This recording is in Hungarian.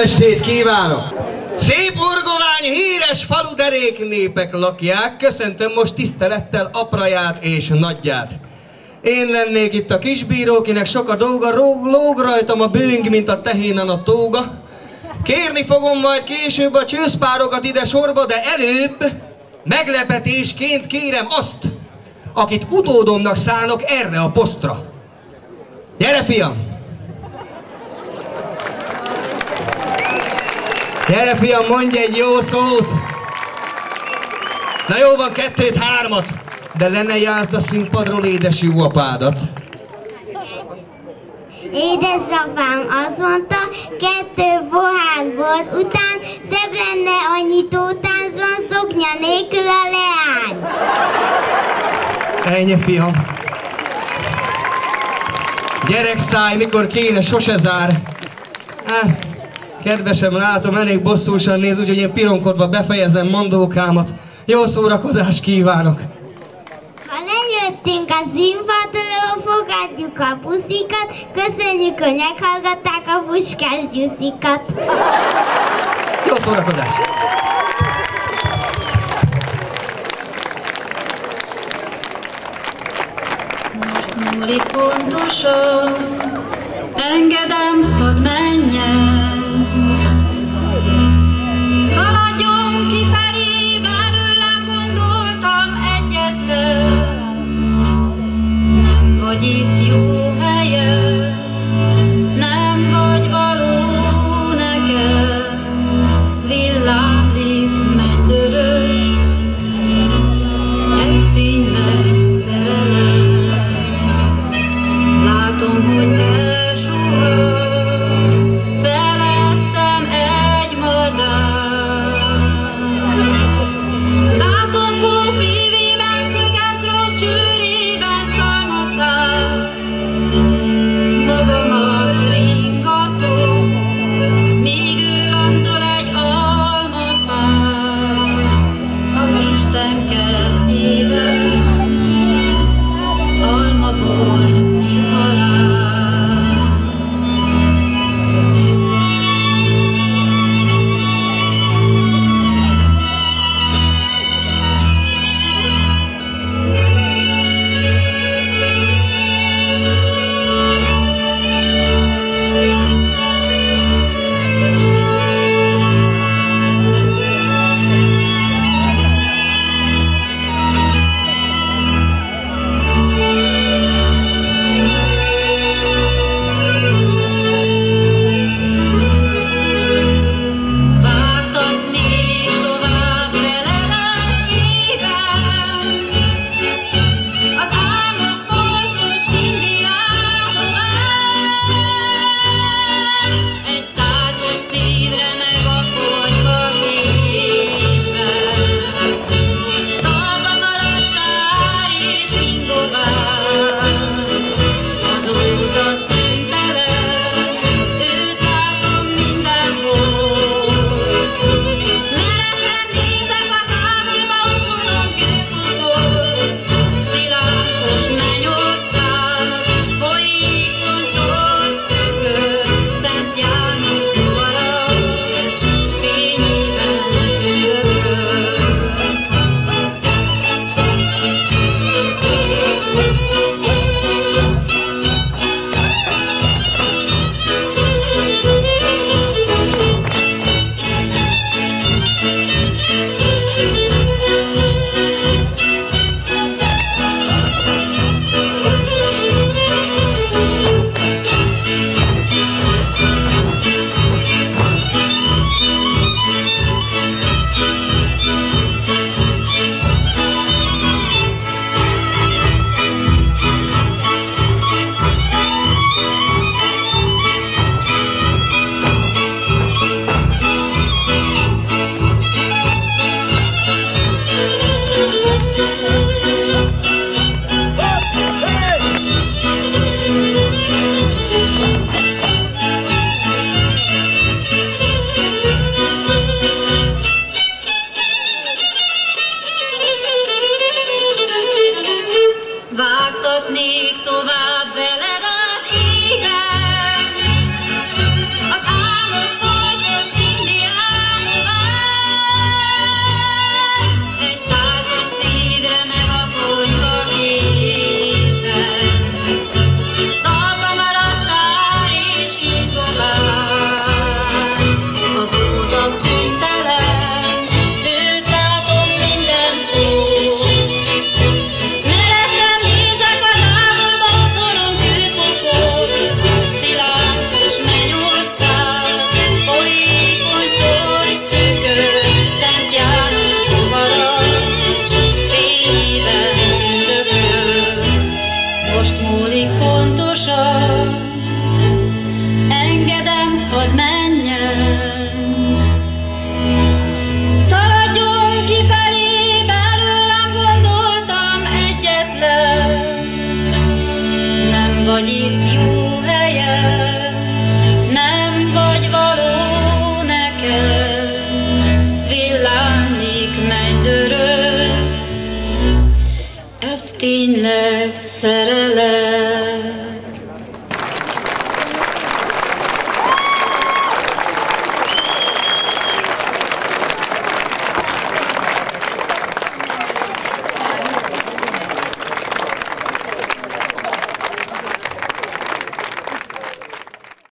estét kívánok! Szép Orgovány híres faluderék népek lakják, köszöntöm most tisztelettel apraját és nagyját. Én lennék itt a kisbíró, kinek sok a dolga, lóg rajtam a bőng, mint a tehénen a tóga. Kérni fogom majd később a csőszpárokat ide sorba, de előbb meglepetésként kérem azt, akit utódomnak szánok erre a posztra. Gyere, fiam! Gyere, fiam, mondj egy jó szót! Na jó van, 2-3-at, de le ne játszd a színpadról édes jó apádat. Édesapám azt mondta, 2 pohár bor után szebb lenne a nyitótáncban szoknya nélkül a leány. Ennyi, fiam. Gyerekszáj, mikor kéne, sose zár. Kedvesem, látom, elég bosszúsan néz, úgyhogy én pironkodva befejezem mondókámat. Jó szórakozást kívánok! Ha lejöttünk a színpadról, fogadjuk a puszikat, köszönjük, hogy meghallgatták a Puskás Gyuszikat. Jó szórakozást! Most múlik pontosan, engedem, hadd menjen. Szaladjon kifelé, belőlem gondoltam egyetlen. Nem vagy itt jó helyen, nem vagy való nekem. Villámlik, mennydörög, ez tényleg szerelem. Látom, hogy elsuhan itt jó helyen.